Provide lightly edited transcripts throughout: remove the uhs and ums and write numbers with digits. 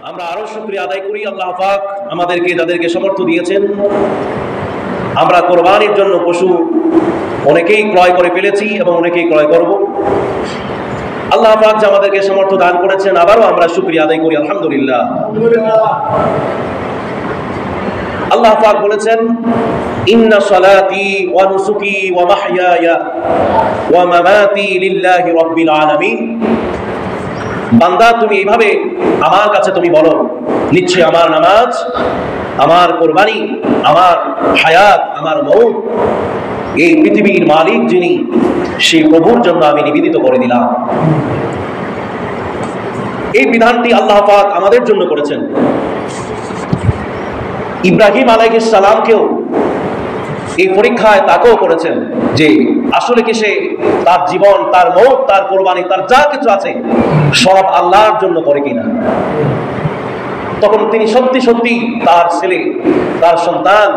আমরা আরো শুকরিয়া আদায় করি আল্লাহ পাক আমাদেরকে যাদেরকে সামর্থ্য দিয়েছেন। আমরা কোরবানির জন্য পশু অনেকেই ক্রয় করে ফেলেছি এবং অনেকেই ক্রয় করব। আল্লাহ পাক যে আমাদেরকে সামর্থ্য দান করেছেন, আবারও আমরা শুকরিয়া আদায় করি আলহামদুলিল্লাহ। আল্লাহ পাক বলেছেন, ইন্না সালাতি ওয়া নুসুকি ওয়া মাহইয়ায়া ওয়া মামাতি লিল্লাহি রাব্বিল আলামিন। বান্দা, তুমি এইভাবে আমার কাছে তুমি বলো, নিশ্চয় আমার নামাজ, আমার কোরবানি, আমার হায়াত, আমার মৌত এই পৃথিবীর মালিক যিনি, সেই প্রভুর জন্য আমি নিবেদিত করে দিলাম। এই বিধানটি আল্লাহ পাক আমাদের জন্য করেছেন। ইব্রাহিম আলাইহিস সালামকেও এই পরীক্ষায় তাকেও করেছেন যে আসলে কি সে তার জীবন, তার মৌত, তার কোরবানি, তার যা কিছু আছে সব আল্লাহর জন্য করে কিনা। তখন তিনি সত্যি সত্যি তার ছেলে, তার সন্তান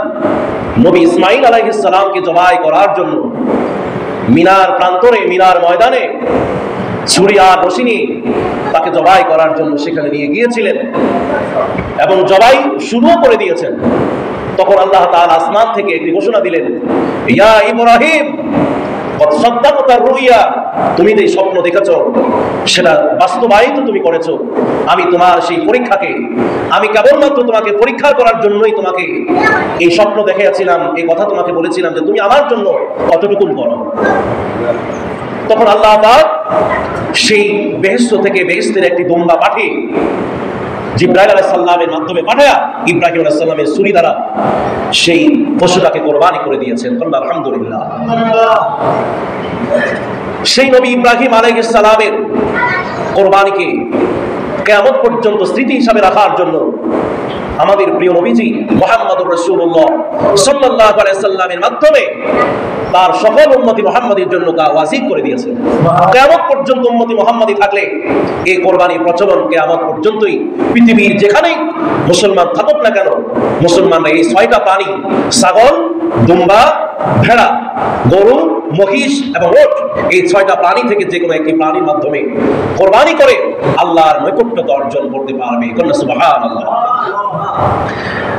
নবী ইসমাইল আলাইহিস সালামকে জবাই করার জন্য মিনার প্রান্তরে, মিনার ময়দানে ছুরি আর রশি নিয়ে তাকে জবাই করার জন্য সেখানে নিয়ে গিয়েছিলেন এবং জবাই শুরুও করে দিয়েছেন। তখন আল্লাহ তাআলা আসমান থেকে একটি ঘোষণা দিলেন, ইয়া ইব্রাহিম কদ সাদ্দাকতা রুইয়া, তুমি যে স্বপ্ন দেখেছো সেটা বাস্তবায়িত তুমি করেছো। আমি তোমার সেই পরীক্ষাকে, আমি কেবলমাত্র তোমাকে পরীক্ষা করার জন্যই তোমাকে এই স্বপ্ন দেখিয়েছিলাম, এই কথা তোমাকে বলেছিলাম যে তুমি আমার জন্য কতটুকু করো। তখন আল্লাহ পাক সেই বেহেশত থেকে, বেহেশতের একটি দুম্বা পাঠিয়ে জিবরাইল আলাইহিস সালামের মাধ্যমে পাঠায়া ইব্রাহিম আলাইহিস সালামের ছুরি দ্বারা সেই পশুটাকে কোরবানি করে দিয়েছেন। আলহামদুলিল্লাহ। সেই নবী ইব্রাহিম আলাইহিস সালামের কোরবানিকে কিয়ামত পর্যন্ত স্মৃতি হিসাবে রাখার জন্য আমাদের প্রিয় নবীজি মুহাম্মদুর রাসূলুল্লাহ সাল্লাল্লাহু আলাইহি সাল্লামের মাধ্যমে তার সকল উম্মতি মুহাম্মাদীর জন্য তা ওয়াজিব করে দিয়েছেন। কিয়ামত পর্যন্ত উম্মতি মুহাম্মাদী থাকলে এই কোরবানির প্রচলন কিয়ামত পর্যন্তই পৃথিবীর যেখানেই মুসলমান থাকুক না কেন, মুসলমানরা এই 6টা প্রাণী, ছাগল, দুম্বা, ভেড়া, গরু, মহিষ এবং উট, এই 6টা প্রাণী থেকে যে কোনো একটি প্রাণীর মাধ্যমে কোরবানি করে আল্লাহর নৈকট্যতা অর্জন করতে পারবে। সুবহানাল্লাহ।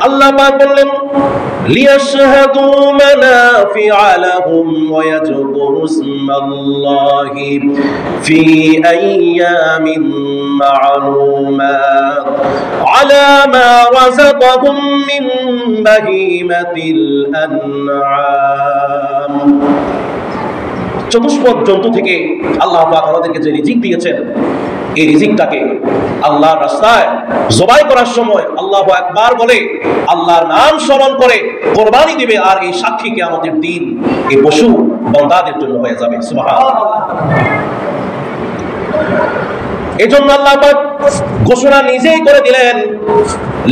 আল্লাহ পাক বললেন, লিয়াশহাদু মানাফিআ লাহুম ওয়া ইয়াযকুরু ইসমাল্লাহি ফি আইয়ামিন মা'লুমাত আলা মা রাযাকাহুম মিন বাহিমাতিল আন'আম। চতুষ্পদ জন্তু থেকে আল্লাহ পাক আমাদেরকে যে রিজিক দিয়েছেন, এই রিজিকটাকে আল্লাহর রাস্তায় জবাই করার সময় আল্লাহু আকবার বলে আল্লাহর নাম স্মরণ করে কোরবানি দিবে, আর এই সাক্ষী কিয়ামতের দিন এই পশু বান্দাদের জন্য হয়ে যাবে। সুবহানাল্লাহ। এজন্য আল্লাহ পাক ঘোষণা নিজেই করে দিলেন,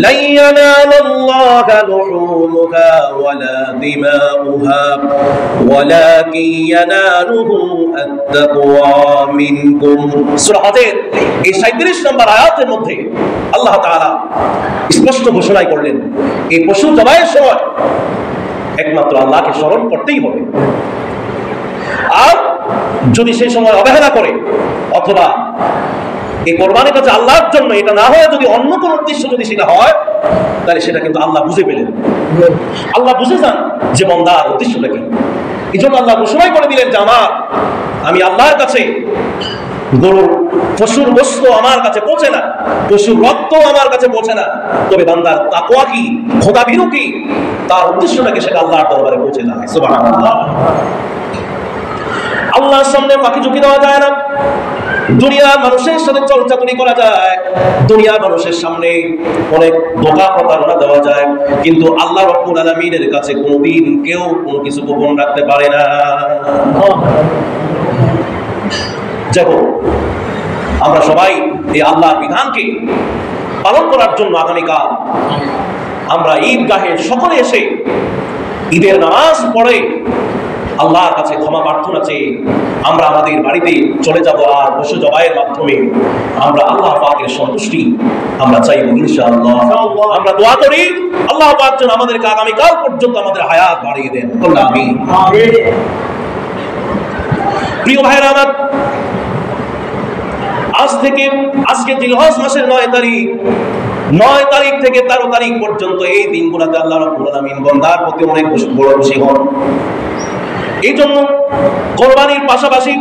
লা ইয়ানালুল্লাহা লুহুমুহা ওয়ালা দিমাউহা ওয়ালাকিন ইয়ানালুহু আত-তাকওয়া মিনকুম। সূরা হজের এই 37 নম্বর আয়াতের মধ্যে আল্লাহ তাআলা স্পষ্ট ঘোষণা করলেন, এই পশু জবাইয়ের সময় একমাত্র আল্লাহকে স্মরণ করতেই হবে। আর যদি সেই সময় অবহেলা করে অথবা এই কোরবানিটা যে আল্লাহর জন্য, এটা না হয় যদি অন্য কোনো উদ্দেশ্য যদি সেটা হয়, তাহলে সেটা কিন্তু আল্লাহ বুঝে পেলেন। আল্লাহ বুঝে যান যে বান্দার উদ্দেশ্যটা কি। এই জন্য আল্লাহ ঘোষণাই করে দিলেন যে আমি আল্লাহর কাছে গরুর, পশুর গোশত আমার কাছে পৌঁছে না, পশুর রক্ত আমার কাছে পৌঁছে না, তবে বান্দার তাকওয়া কি, খোদা ভীরু কি, তার উদ্দেশ্যটাকে সেটা আল্লাহর দরবারে পৌঁছে যায়। সুবহানাল্লাহ। আল্লাহর সামনে ফাঁকি ঝুঁকি দেওয়া যায় না, দুনিয়ার মানুষের সাথে চলচাতুরি করা যায়, দুনিয়ার মানুষের সামনে অনেক ধোঁকা প্রতারণা দেওয়া যায়, কিন্তু আল্লাহ রাব্বুল আলামিনের কাছে কোনোদিন কেউ কোনো কিছু গোপন রাখতে পারে না। দেখো, আমরা সবাই এই আল্লাহর বিধানকে পালন করার জন্য আগামীকাল আমরা ঈদগাহে সকলে এসে ঈদের নামাজ পড়ে আল্লাহর কাছে ক্ষমা প্রার্থনা চেয়ে আমরা আমাদের বাড়িতে চলে যাব, আর পশু জবাইয়ের মাধ্যমে আমরা আল্লাহ পাকের সন্তুষ্টি আমরা চাইব ইনশাআল্লাহ। আমরা দোয়া করি আল্লাহ পাক যেন আমাদেরকে আগামীকাল পর্যন্ত আমাদের হায়াত বাড়িয়ে দেন। আমিন। প্রিয় ভাইরা আমার, আজকে জিলহজ মাসের 9 তারিখ 9 তারিখ থেকে 13 তারিখ পর্যন্ত এই দিনগুলোতে আল্লাহ রাব্বুল আলামিন বান্দার প্রতি অনেক বড় খুশি হন। এই জন্য কোরবানির পাশাপাশি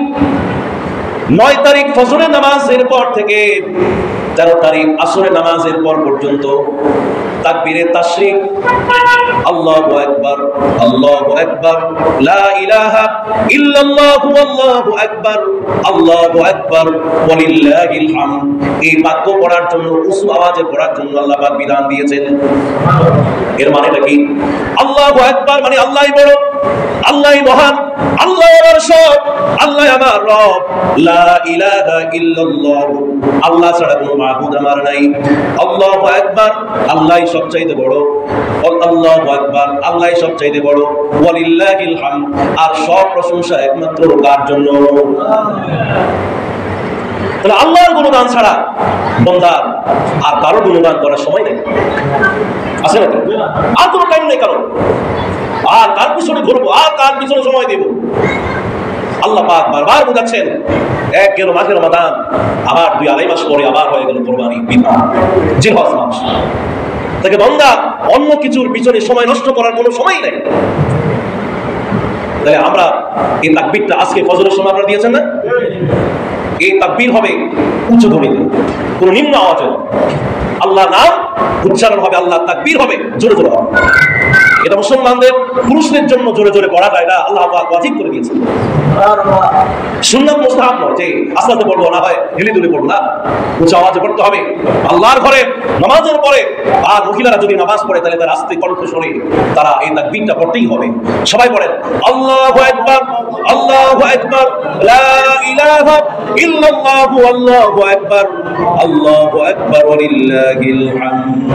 9 তারিখ ফজরের নামাজের পর থেকে 13 তারিখ আসরের নামাজের পর পর্যন্ত তাকবীরে তাশরিক, আল্লাহু আকবার, আল্লাহু আকবার, লা ইলাহা ইল্লাল্লাহু আল্লাহু আকবার, আল্লাহু আকবার ওয়ালিল্লাহিল হামদ, এই বাক্য পড়ার জন্য, উঁচু আওয়াজে পড়ার জন্য আল্লাহ পাক বিধান দিয়েছেন। এর মানেটা কি? আল্লাহু আকবার মানে আল্লাহই বড়, আল্লাহই মহান, আল্লাহ আমার সব, আল্লাহ আমার রব, লা ইলাহা ইল্লাল্লাহ, আল্লাহ ছাড়া কোনো মাবুদ আমার নাই, আল্লাহু আকবার, আল্লাহই সবচাইতে বড়, আল্লাহু আকবার, আল্লাহই সবচাইতে বড়, ওয়ালিল্লাহিল হামদ, আর সব প্রশংসা একমাত্র কার জন্য? তাহলে আল্লাহর গুণগান ছাড়া বান্দার আর কারো গুণগান করার সময় নেই, আছে নাকি? আর কোনো টাইম নেই কারো, আর কার পিছনে ঘুরবো, আর কার পিছনে সময় দেব? আল্লাহ পাক বারবার বোঝাচ্ছেন, এক গেল মাসে রমাদান, আবার 2-2.5 মাস পরে আবার হয়ে গেল কোরবানি, জিলহজ মাস। তাকে বান্দা অন্য কিছুর পিছনে সময় নষ্ট করার কোনো সময় নেই। তাহলে আমরা এই তাকবীরটা আজকে ফজরের সময় আপনারা দিয়েছেন না? এই তাকবীর হবে উচ্চ ধ্বনিতে, কোনো নিম্ন আওয়াজে। আল্লাহর নাম উচ্চারণ হবে, আল্লাহ তাকবীর হবে জোরে জোরে হবে। এটা মুসলমানদের পুরুষদের জন্য জোরে জোরে পড়াটা এটা আল্লাহ পাক ওয়াজিব করে দিয়েছেন। সুন্নাত মুস্তাহাব নয় যে আস্তে পড়বো, না হয় হেলে দুলে পড়বো না, উচ্চ আওয়াজে পড়তে হবে। আল্লাহর ঘরে নামাজের পরে আর মহিলারা যদি নামাজ পড়ে তাহলে তার আস্তে কণ্ঠস্বরে তারা এই তাকবীরটা পড়তেই হবে। সবাই পড়েন, আল্লাহু আকবার, আল্লাহু আকবার, লা ইলাহা ইল্লাল্লাহু, আল্লাহু আকবার, আল্লাহু আকবার ওয়ালিল্লাহিল হামদ।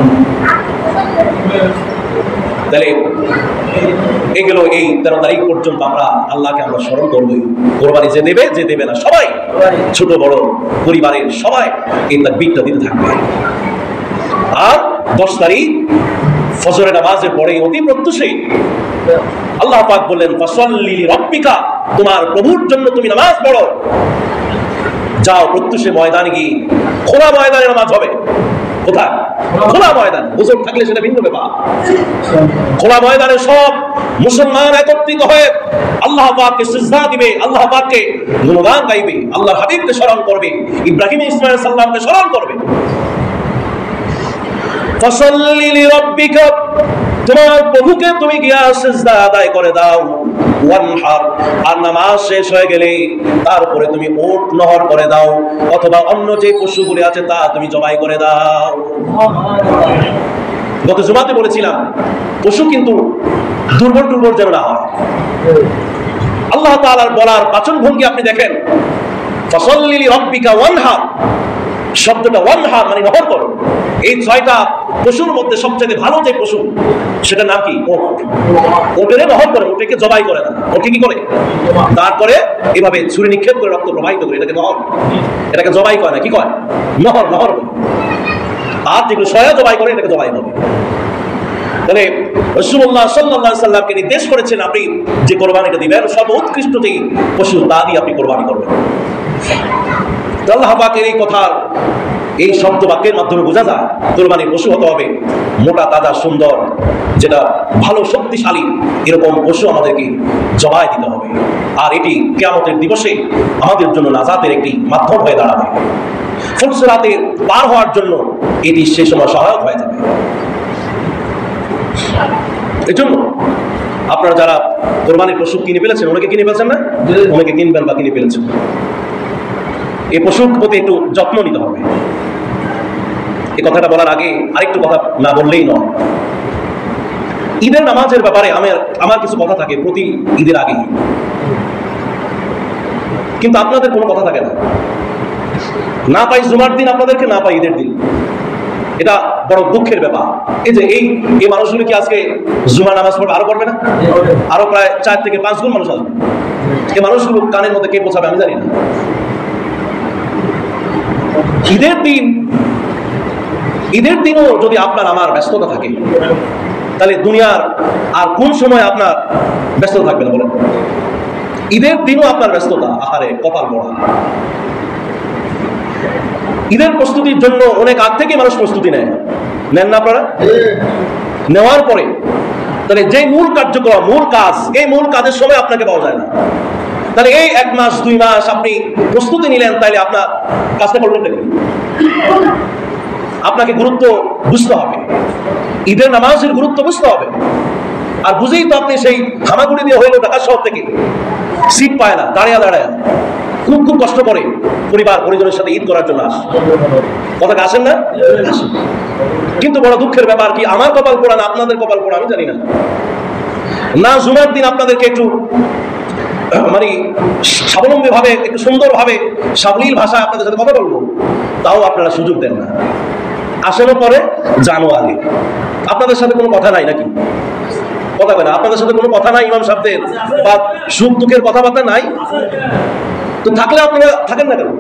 তাহলে এগুলো এই 13 তারিখ পর্যন্ত আমরা আল্লাহকে আমরা স্মরণ করবই। কোরবানি যে দেবে যে দেবে না সবাই, ছোট বড় পরিবারের সবাই এই তাকবীরটা দিতে থাকবে। আর 10 তারিখ ফজরের নামাজের পরে অতি প্রত্যুষে আল্লাহ পাক বললেন, ফাসাল্লি লিরাব্বিকা, তোমার প্রভুর জন্য তুমি নামাজ পড়ো। যাও প্রত্যুষে ময়দানে গিয়ে, খোলা ময়দানে নামাজ হবে। কোথায়? খোলা ময়দান। হুজুর থাকলে সেটা ভিন্ন ব্যাপার। খোলা ময়দানে সব মুসলমান একত্রিত হয়ে আল্লাহ পাককে সিজদা দিবে, আল্লাহ পাককে গুণগান গাইবে, আল্লাহর হাবিবকে স্মরণ করবে, ইব্রাহিম ইসমাঈল সাল্লামকে স্মরণ করবে। ফাসাল্লি লিরাব্বিকা, তোমার প্রভুকে তুমি গিয়া সিজদা আদায় করে দাও। ওয়ানহার, আর নামাজ শেষ হয়ে গেলে তারপরে তুমি উট নহর করে দাও, অথবা অন্য যে পশুগুলি আছে তা তুমি জবাই করে দাও। গত জুমাতে বলেছিলাম পশু কিন্তু দুর্বল যেন না হয়। আল্লাহ তাআলার বলার বাচন ভঙ্গি আপনি দেখেন, ফাসাল্লি লিরাব্বিকা ওয়ানহার, শব্দটা ওয়ানহার মানে নহর করো। এই 6টা পশুর মধ্যে সবচেয়ে ভালো যে পশু সেটার নাম কি? ওটেরে নহর করে, ওটাকে জবাই করে না, ওকে কি করে? তারপরে এভাবে ছুরি নিক্ষেপ করে রক্ত প্রবাহিত করে, এটাকে নহর, এটাকে জবাই করে না, কি কয়? নহর, নহর। আর যেগুলো সয়া জবাই করে এটাকে জবাই হবে। তাহলে রাসূলুল্লাহ সাল্লাল্লাহু আলাইহি সাল্লামকে নির্দেশ করেছেন আপনি যে কোরবানিটা দিবেন সর্বোৎকৃষ্ট যে পশু তা দিয়ে আপনি কোরবানি করবেন। আল্লাহ পাকের এই কথার এই শব্দ বাক্যের মাধ্যমে বোঝা যায় কোরবানির পশু হতে হবে মোটা তাজা সুন্দর, যেটা ভালো শক্তিশালী, এরকম পশু আমাদেরকে জবাই দিতে হবে। আর এটি কিয়ামতের দিবসে আমাদের জন্য নাজাতের একটি মাধ্যম হয়ে দাঁড়াবে। ফুলসিরাতে পার হওয়ার জন্য এটি সেই সময় সহায়ক হয়ে যাবে। এই জন্য আপনারা যারা কোরবানির পশু কিনে ফেলেছেন, অনেকে কিনে ফেলছেন না, অনেকে কিনবেন বা কিনে ফেলেছেন, এই পশুর প্রতি একটু যত্ন নিতে হবে। এই কথাটা বলার আগে আরেকটু কথা না বললেই নয়। ঈদের নামাজের ব্যাপারে আমার কিছু কথা থাকে প্রতি ঈদের আগে, কিন্তু আপনাদের কোনো কথা থাকে না। না পাই জুমার দিন আপনাদেরকে, না পাই ঈদের দিন। এটা বড় দুঃখের ব্যাপার। এই যে এই মানুষগুলো কি আজকে জুমার নামাজ পড়বে? আরো পড়বে না? আরো প্রায় 4 থেকে 5 গুণ মানুষ আসবে। এই মানুষগুলো কানের মধ্যে কে পৌঁছাবে আমি জানি না। ঈদের দিনও যদি আপনার আমার ব্যস্ততা থাকে, তাহলে দুনিয়ার আর কোন সময় আপনার ব্যস্ততা থাকবে না বলেন? ঈদের দিনও আপনার ব্যস্ততা, আহারে কপাল পড়া। ঈদের প্রস্তুতির জন্য অনেক আগ থেকে মানুষ প্রস্তুতি নেন না আপনারা? নেওয়ার পরে তাহলে যে মূল কার্যক্রম, মূল কাজ, এই মূল কাজের সময় আপনাকে পাওয়া যায় না। তাহলে এই 1 মাস 2 মাস আপনি প্রস্তুতি নিলেন, তাইলে আপনার কাজটা করবেন নাকি? আপনাকে গুরুত্ব বুঝতে হবে, ঈদের নামাজের গুরুত্ব বুঝতে হবে। আর বুঝেই তো আপনি সেই হামাগুড়ি দিয়ে হইলো ঢাকা শহর থেকে সিট পায় না, দাঁড়িয়ে দাঁড়ায় খুব খুব কষ্ট করে পরিবার পরিজনের সাথে ঈদ করার জন্য আসে। কথাকে আসেন না? কিন্তু বড় দুঃখের ব্যাপার কি, আমার কপাল পোড়া না আপনাদের কপাল পোড়া আমি জানি না, না জুমার দিন আপনাদেরকে একটু মানে স্বাবলম্বী ভাবে, একটু সুন্দর ভাবে, সাবলীল ভাষায় আপনাদের সাথে কথা বলবো, তাও আপনারা সুযোগ দেন না। আসেনও পরে, জানো আগে। আপনাদের সাথে কোনো কথা নাই নাকি? কথা বলে আপনাদের সাথে কোনো কথা নাই ইমাম সাহেবদের, বা সুখ দুঃখের কথাবার্তা নাই? তো থাকলে আপনারা থাকেন না কেন?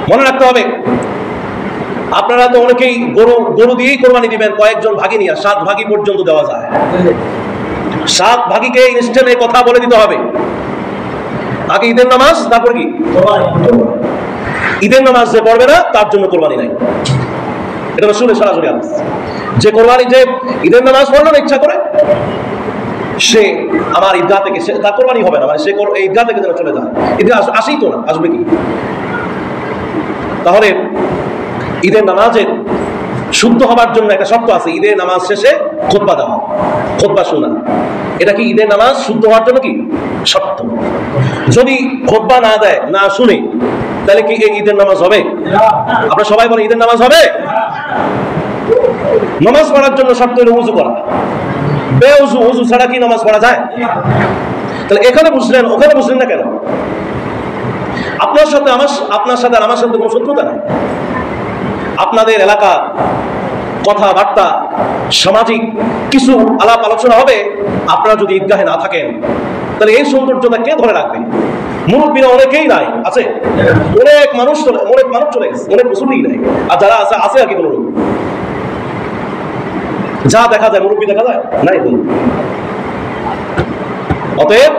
মনে রাখতে হবে, আপনারা তো অনেকেই গরু দিয়েই কোরবানি দিবেন, কয়েকজন ভাগি নিয়ে 7 ভাগি পর্যন্ত দেওয়া যায়। 7 ভাগিকে ইনস্ট্যান্টে কথা বলে দিতে হবে। আগে ঈদের নামাজ, তারপর কি? ঈদের নামাজ যে পড়বে না তার জন্য কোরবানি নাই। এটা রাসূলের সরাসরি হাদিস। যে কোরবানি, যে ঈদের নামাজ পড়লো না ইচ্ছা করে, সে আমার ঈদগাহ থেকে, তার কোরবানি হবে না, মানে সে ঈদগাহ থেকে যেন চলে যায়। ঈদগাহ আসেই তো না, আসবে কি? তাহলে ঈদের নামাজের শুদ্ধ হবার জন্য একটা শর্ত আছে, ঈদের নামাজ শেষে খুতবা দেওয়া, খুতবা শোনা। এটা কি ঈদের নামাজ শুদ্ধ হওয়ার জন্য কি শর্ত? যদি খুতবা না দেয়, না শুনে, তাহলে কি এই ঈদের নামাজ হবে? আপনারা সবাই বলেন ঈদের নামাজ হবে? নামাজ পড়ার জন্য শর্ত হলো ওযু করা। বেউযু, ওযু ছাড়া কি নামাজ পড়া যায়? তাহলে এখানে বুঝলেন, ওখানে বুঝলেন না কেন? আপনার সাথে আমার সাথে কোনো শত্রুতা নাই। আপনাদের এলাকা কথাবার্তা, সামাজিক কিছু আলাপ আলোচনা হবে। আপনারা যদি ঈদগাহে না থাকেন, তাহলে এই সৌন্দর্যটা কে ধরে রাখবে? মুরব্বীরা অনেকেই নাই, আছে অনেক মানুষ চলে গেছে, অনেক মুসল্লিই নাই। আর যারা আছে আর কি কোনো লোক যা দেখা যায়, মুরব্বী দেখা যায় নাই। অতএব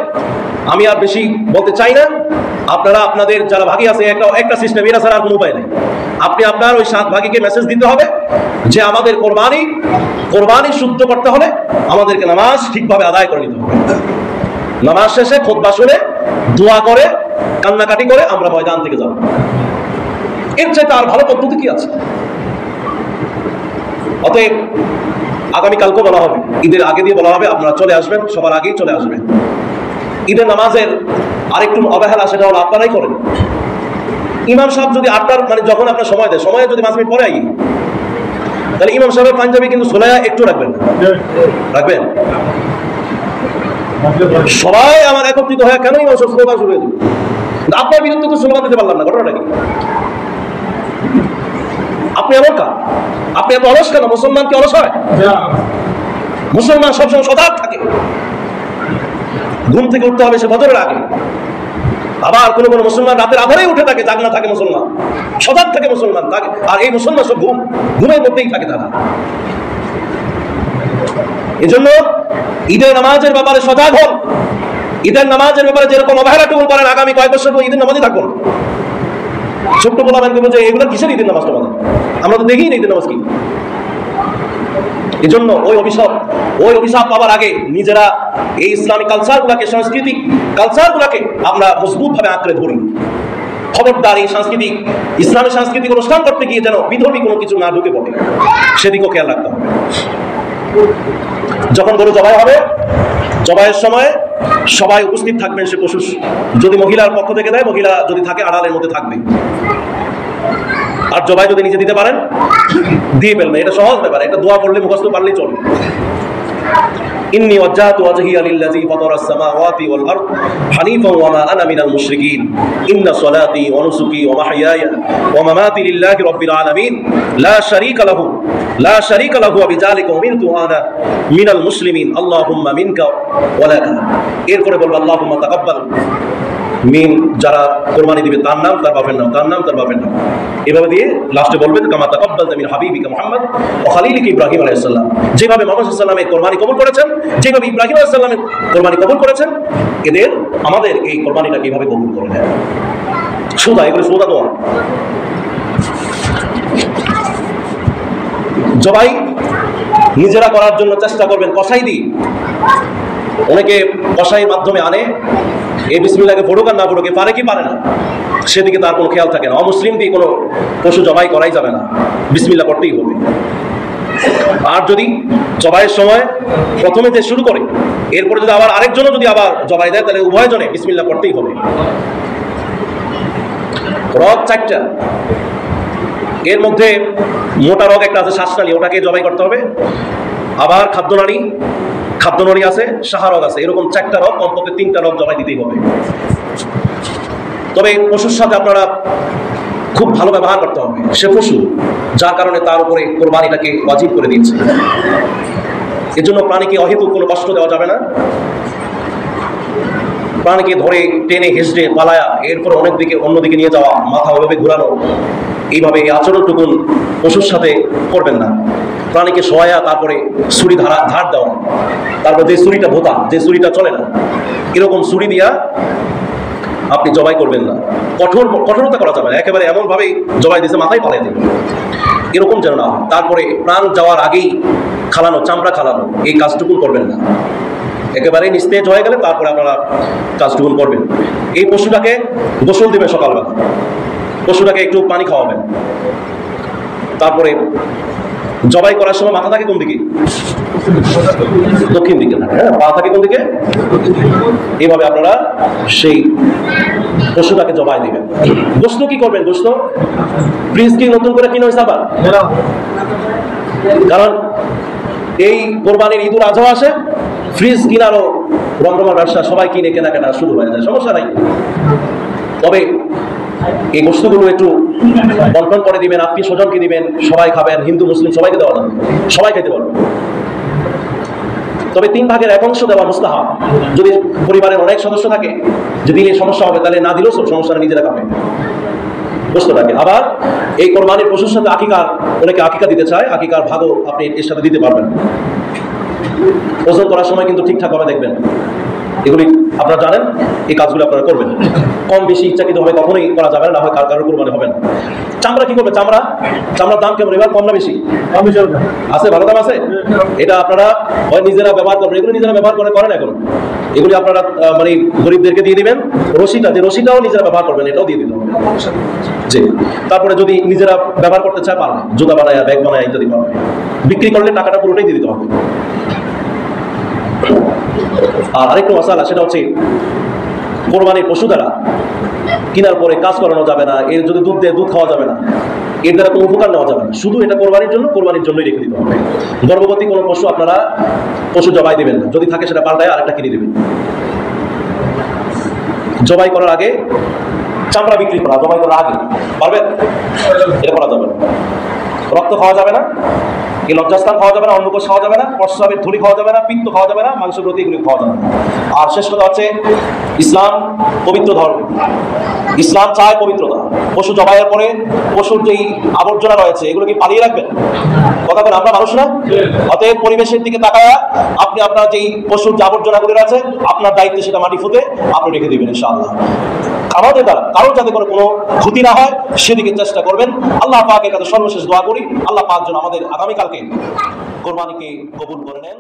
আমি আর বেশি বলতে চাই না। আপনারা আপনাদের যারা ভাগী আছে, একটা সিস্টেম, এরা ছাড়া আর কোনো উপায় নেই। আপনি আপনার ওই 7 ভাগীকে মেসেজ দিতে হবে যে আমাদের কোরবানি শুদ্ধ করতে হলে আমাদেরকে নামাজ ঠিকভাবে আদায় করে নিতে হবে। নামাজ শেষে খুতবা শুনে, দোয়া করে, কান্নাকাটি করে আমরা ময়দান থেকে যাব। এর চাইতে আর ভালো পদ্ধতি কি আছে? অতএব আগামীকালকে বলা হবে, ঈদের আগে দিয়ে বলা হবে, আপনারা চলে আসবেন, সবার আগেই চলে আসবেন। ঈদের নামাজের আরেকটু অবহেলা, সেটা হলো আপনারাই করেন। ইমাম সাহেব যদি 8টার, মানে যখন আপনার সময় দেয়, সময়ে যদি 5 মিনিট পরে আই, তাহলে ইমাম সাহেবের পাঞ্জাবি কিন্তু সোলায়া একটু রাখবেন। সবাই আমার একত্রিত হয়ে কেন ইমাম সাহেব স্লোগান শুরু হয়ে দেবে? আপনার বিরুদ্ধে তো স্লোগান দিতে পারলাম না, ঘটনাটা কি? আপনি এমন কাজ, আপনি এত অলস কেন? মুসলমান কি অলস হয়? মুসলমান সবসময় সজাগ থাকে। ঘুম থেকে উঠতে হবে সে ফজরের আগে। আবার কোনো মুসলমান রাতের আধারেই উঠে থাকে, জাগনা থাকে মুসলমান, সজাগ থাকে মুসলমান থাকে। আর এই মুসলমান সব ঘুমের মধ্যেই থাকে তারা। এই জন্য ঈদের নামাজের ব্যাপারে সজাগ হন। ঈদের নামাজের ব্যাপারে যেরকম অবহেলাটুকু করেন, আগামী কয়েক বছর ঈদের নামাজই থাকবো। ছোট্ট বলাবেন যে এগুলো কিসের ঈদের নামাজ? আমরা তো দেখি না ঈদের নামাজ কি। এই জন্য ওই অভিশাপ পাওয়ার আগে নিজেরা এই ইসলামিক কালচারগুলোকে, সাংস্কৃতিক কালচারগুলোকে আমরা মজবুত ভাবে আঁকড়ে ধরি। খবরদার এই ইসলামের সাংস্কৃতিক অনুষ্ঠান করতে গিয়ে যেন বিধর্মী কোনো কিছু না ঢুকে পড়ে, সেদিকেও খেয়াল রাখতে হবে। যখন গরু জবাই হবে, জবাইয়ের সময় সবাই উপস্থিত থাকবেন। সে পশু যদি মহিলার পক্ষ থেকে দেয়, মহিলা যদি থাকে আড়ালের মধ্যে থাকবে। আর জবাই যদি নিজে দিতে পারেন, দিয়ে ফেলবেন। এটা সহজ ব্যাপার, এটা দোয়া করলে মুখস্থ পারলেই চলে। ইন্নী ওয়াজ্জাহতু ওয়াজহিয়া লিল্লাযী ফাতারাস সামাওয়াতি ওয়াল আরদ হানিফান ওয়া মা আনা মিনাল মুশরিকিন ইন্না সলাতি ওয়া নুসুকি ওয়া মাহইয়ায়া ওয়া মামাতি লিল্লাহি রাব্বিল আলামিন লা শারীকা লাহু ওয়া বিযালিকা উমিরতু আনা মিনাল মুসলিমিন আল্লাহুম্মা মিনকা ওয়া লাকা। এরপরে বলবো আল্লাহুম্মা তাকাব্বাল মিন, যারা কোরবানি দিবে তার নাম, তার বাপের নাম, তার নাম, তার বাপের নাম, এভাবে দিয়ে লাস্টে বলবে কামা তাকাব্বালতা মিন হাবিবিকা মুহাম্মদ ওয়া খালিলিকা ইব্রাহিম আলাইহিস সালাম। যেভাবে মুহাম্মদ সাল্লাল্লাহু আলাইহি ওয়াসাল্লামের কোরবানি কবুল করেছেন, যেভাবে ইব্রাহিম আলাইহিস সালামের কোরবানি কবুল করেছেন, আমাদের এই কোরবানিটাকে এইভাবে কবুল করে নেন। সোজা, এগুলো সোজা দোয়া। জবাই নিজেরা করার জন্য চেষ্টা করবেন কসাই দিয়ে। অনেকে কসাইয়ের মাধ্যমে আনে, এই বিসমিল্লাহকে পড়ুক আর না পড়ুক, পারে কি পারে না সেদিকে তার কোনো খেয়াল থাকে না। অমুসলিম দিয়ে কোনো পশু জবাই করাই যাবে না, বিসমিল্লাহ করতেই হবে। আর যদি জবাইয়ের সময় প্রথমে যে শুরু করে, এরপরে যদি আবার আরেকজনও যদি আবার জবাই দেয়, তাহলে উভয়জনে বিসমিল্লাহ করতেই হবে। রগ 4টা, এর মধ্যে মোটা রগ একটা আছে শ্বাসনালী, ওটাকে জবাই করতে হবে। আবার খাদ্যনালী আছে, সাহারগ আছে, এরকম 4টা রগ, কমপক্ষে 3টা রগ জবাই দিতেই হবে। তবে পশুর সাথে আপনারা খুব ভালো ব্যবহার করতে হবে। সে পশু, যার কারণে তার উপরে কোরবানিটাকে ওয়াজিব করে দিয়েছে। এর জন্য প্রাণীকে অহেতুক কোনো কষ্ট দেওয়া যাবে না। প্রাণীকে ধরে টেনে হেসড়ে পালায়া এরপর অন্যদিকে নিয়ে যাওয়া, মাথা ওইভাবে ঘুরানো, এইভাবে এই আচরণটুকুন পশুর সাথে করবেন না। প্রাণীকে শোয়া, তারপরে ছুরি ধার দেওয়া, তারপর যে ছুরিটা ভোতা, যে ছুরিটা চলে না, এরকম ছুরি দিয়া আপনি জবাই করবেন না। কঠোরতা করা যাবে না, একেবারে এমনভাবেই জবাই দিয়েছে মাথায় পালাই দেবে, এরকম যেন না হয়। তারপরে প্রাণ যাওয়ার আগেই খালানো, চামড়া খালানো, এই কাজটুকুন করবেন না। একেবারে নিস্তেজ হয়ে গেলে তারপরে আপনারা কাজটুকুন করবেন। এই পশুটাকে গোসল দেবেন সকালবেলা, পশুটাকে একটু পানি খাওয়াবেন। তারপরে জবাই করার সময় মাথা থাকে কোন দিকে? দক্ষিণ দিকে থাকে, হ্যাঁ, পা থাকে কোন দিকে? এইভাবে আপনারা সেই পশুটাকে জবাই দিবেন। গোস্ত কি করবেন? গোস্ত ফ্রিজ কি নতুন করে কিনে হয়েছে আবার? কারণ এই কোরবানির ঈদুল আজহা আসে, ফ্রিজ কিনারও রমরমার ব্যবসা, সবাই কিনে কেনাকাটা শুরু হয়ে যায়, সমস্যা নাই। তবে এই গোস্তগুলো একটু বন্টন করে দিবেন, আত্মীয় স্বজনকে দিবেন, সবাই খাবেন, হিন্দু মুসলিম সবাইকে দেওয়া যাবে, সবাই খেতে পারবে। তবে 3 ভাগের 1 অংশ দেওয়া মুস্তাহাব। যদি পরিবারের অনেক সদস্য থাকে, যে দিলে সমস্যা হবে, তাহলে না দিলেও সব সমস্যা, নিজেরা খাবে গোস্তটাকে। আবার এই কোরবানির পশুর সাথে অনেকে আকিকা দিতে চায়, আকিকার ভাগও আপনি এর সাথে দিতে পারবেন। ওজন করার সময় কিন্তু ঠিকঠাক ভাবে দেখবেন। এগুলি আপনারা জানেন, এই কাজগুলো আপনারা করবেন। কম বেশি ইচ্ছাকৃতভাবে কখনোই করা যাবে না, হয় কারোর কোরবানি হবে না। চামড়া কি করবে? চামড়ার দাম কেমন এবার? কম না বেশি? আছে, ভালো দাম আছে। এটা আপনারা হয় নিজেরা ব্যবহার করবেন, এগুলো নিজেরা ব্যবহার করেন এখন। এগুলি আপনারা মানে গরিবদেরকে দিয়ে দিবেন। রশিটাও নিজেরা ব্যবহার করবেন, এটাও দিয়ে দিতে হবে। জি। তারপরে যদি নিজেরা ব্যবহার করতে চায় পারবে, জুতা বানায়, ব্যাগ বানায়, ইত্যাদি পারবে। বিক্রি করলে টাকাটা পুরোটাই দিয়ে দিতে হবে। আর আরেকটু মাসালা, সেটা হচ্ছে কোরবানির পশু দ্বারা কেনার পরে কাজ করানো যাবে না, এর যদি দুধ দেয় দুধ খাওয়া যাবে না, এর দ্বারা কোনো উপকার নেওয়া যাবে না। শুধু এটা কোরবানির জন্যই রেখে দিতে হবে। গর্ভবতী কোনো পশু আপনারা পশু জবাই দেবেন না, যদি থাকে সেটা পাল্টায় আরেকটা কিনে দেবেন। জবাই করার আগে চামড়া বিক্রি করা, জবাই করার আগে পারবেন? এটা করা যাবে না। রক্ত খাওয়া যাবে না, এই লজ্জাস্থান খাওয়া যাবে না, অন্নকোষ খাওয়া যাবে না, প্রস্রাবের ধুলি খাওয়া যাবে না, পিত্ত খাওয়া যাবে না, মাংসগ্রথি এগুলি খাওয়া যাবে না। আর শেষ কথা হচ্ছে, ইসলাম পবিত্র ধর্ম, ইসলাম চায় পবিত্রতা। পশু জবাইয়ের পরে পশুর যেই আবর্জনা রয়েছে এগুলো কি পালিয়ে রাখবেন? কথা বলেন, আমরা মানুষ না? অতএব পরিবেশের দিকে তাকায়া আপনি আপনার যেই পশুর যে আবর্জনাগুলো আছে, আপনার দায়িত্বে সেটা মাটি ফুটে আপনি রেখে দিবেন ইনশাআল্লাহ। আমাদের দ্বারা কারোর যাতে কোনো ক্ষতি না হয় সেদিকে চেষ্টা করবেন। আল্লাহ পাকের কাছে সর্বশেষ দোয়া করি, আল্লাহ পাক যেন আমাদের আগামীকালকে কোরবানিকে কবুল করে নেন।